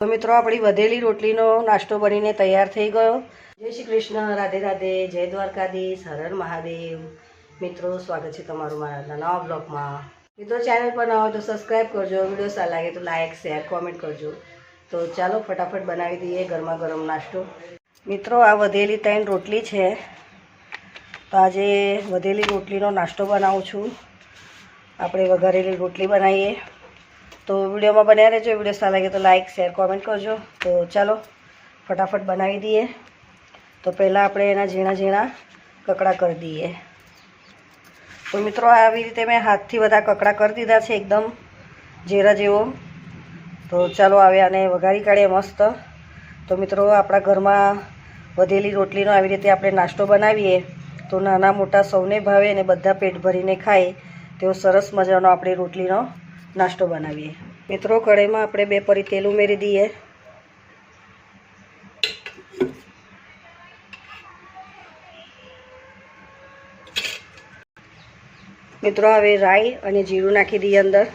તો મિત્રો આપણી વધેલી રોટલીનો નાસ્તો બનીને તૈયાર થઈ ગયો। જય શ્રી કૃષ્ણ, રાધે રાધે, જય દ્વારકાધીશ, હર હર મહાદેવ। મિત્રો સ્વાગત છે તમારું મારા નવા બ્લોગમાં। મિત્રો ચેનલ પર નવા હોય તો સબસ્ક્રાઈબ કરજો, વિડીયો સારા લાગે તો લાઇક શેર કોમેન્ટ કરજો। તો ચાલો ફટાફટ બનાવી દઈએ ગરમા ગરમ નાસ્તો। મિત્રો આ વધેલી 3 રોટલી છે, તો આજે વધેલી રોટલીનો નાસ્તો બનાવું છું। આપણે વઘારેલી રોટલી બનાવીએ, તો વિડીયોમાં બન્યા રહેજો। વિડીયો સારા લાગે તો લાઇક શેર કોમેન્ટ કરજો। તો ચાલો ફટાફટ બનાવી દઈએ। તો પહેલાં આપણે એના ઝીણા ઝીણા કકડા કરી દઈએ। તો મિત્રો આવી રીતે મેં હાથથી બધા કકડા કરી દીધા છે, એકદમ જીરા જેવો। તો ચાલો આવે આને વઘારી કાઢીએ મસ્ત। તો મિત્રો આપણા ઘરમાં વધેલી રોટલીનો આવી રીતે આપણે નાસ્તો બનાવીએ તો નાના મોટા સૌને ભાવે અને બધા પેટ ભરીને ખાય તેવો સરસ મજાનો આપણે રોટલીનો નાસ્તો બનાવીએ। મિત્રો કઢાઈમાં આપણે 2 પરી તેલ ઉમેરી દઈએ। મિત્રો હવે રાઈ અને જીરું નાખી દઈએ અંદર,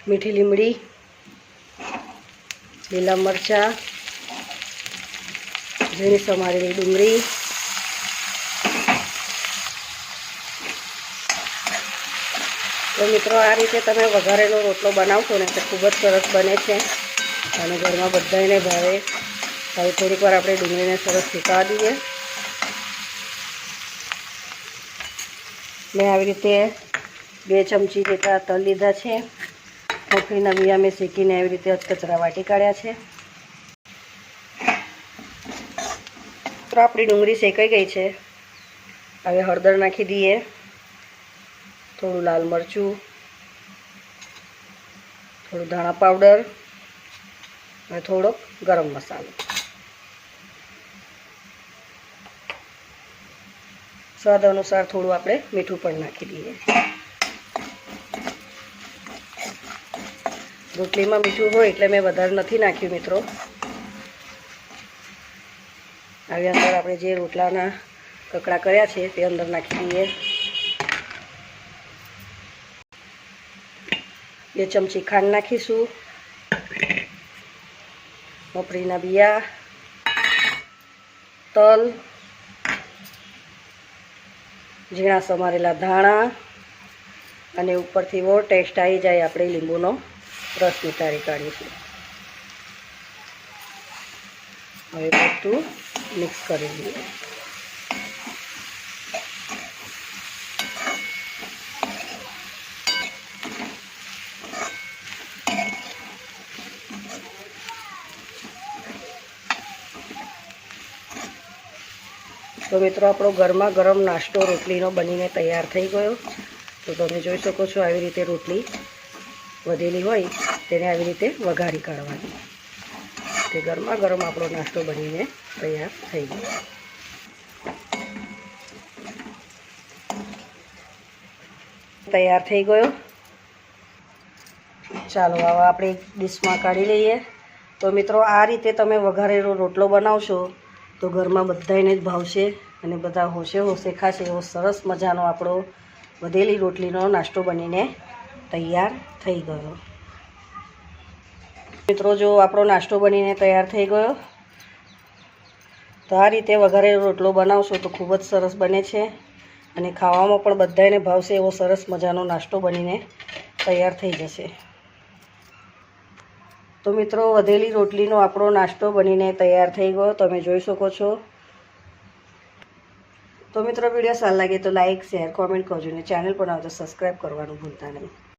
મીઠી લીમડી, લીલા મરચાં, ઝીણી સમારેલી ડુંગળી, તો મિત્રો આ રીતે તમે વઘારેલો રોટલો બનાવશો ને તો ખૂબ જ સરસ બને છે અને ઘરમાં બધાને ભાવે। હવે થોડીક વાર આપણે ડુંગળીને સરસ શેકાવા દઈએ। મેં આવી રીતે 2 ચમચી જેટલા તલ લીધા છે। મગફળીના બિયા મેં શેકીને આવી રીતે કચરા વાટી કાઢ્યા છે। તો આપણી ડુંગળી શેકાઈ ગઈ છે। હવે હળદર નાખી દઈએ, થોડું લાલ મરચું, થોડું ધાણા પાવડર અને થોડોક ગરમ મસાલો। સ્વાદ અનુસાર થોડું આપણે મીઠું પણ નાખી દઈએ। રોટલીમાં મીઠું હોય એટલે મેં વધારે નથી નાખ્યું મિત્રો। આવી અંદર આપણે જે રોટલાના કકડા કર્યા છે તે અંદર નાખી દઈએ। 2 ચમચી ખાંડ નાખીશું, મગફળીના બિયા, તલ, ઝીણા સમારેલા ધાણા અને ઉપરથી બહુ ટેસ્ટ આવી જાય આપણે લીંબુનો રસ નિતારી કાઢીશું। હવે બધું મિક્સ કરી દઈએ। તો મિત્રો આપણો ગરમા ગરમ નાસ્તો રોટલીનો બનીને તૈયાર થઈ ગયો। તો તમે જોઈ શકો છો આવી રીતે રોટલી વધેલી હોય તેને આવી રીતે વઘારી કાઢવાની। તે ગરમા ગરમ આપણો નાસ્તો બનીને તૈયાર થઈ ગયો। તૈયાર થઈ ગયો। ચાલો હવે આપણે ડીશમાં કાઢી લઈએ। તો મિત્રો આ રીતે તમે વઘારેલો રોટલો બનાવશો તો ઘરમાં બધાને જ ભાવશે અને બધા હોશે હોશે ખાશે એવો સરસ મજાનો આપણો વધેલી રોટલીનો નાસ્તો બનીને તૈયાર થઈ ગયો। મિત્રો જો આપણો નાસ્તો બનીને તૈયાર થઈ ગયો, તો આ રીતે વઘારેલો રોટલો બનાવશો તો ખૂબ જ સરસ બને છે અને ખાવામાં પણ બધાને ભાવશે એવો સરસ મજાનો નાસ્તો બનીને તૈયાર થઈ જશે। તો મિત્રો વધેલી રોટલીનો આપણો નાસ્તો બનીને તૈયાર થઈ ગયો, તમે જોઈ શકો છો। તો મિત્રો વિડીયો સારો લાગે તો લાઇક શેર કોમેન્ટ કરજો અને ચેનલ પર આવે તો સબસ્ક્રાઈબ કરવાનું ભૂલતા નહીં।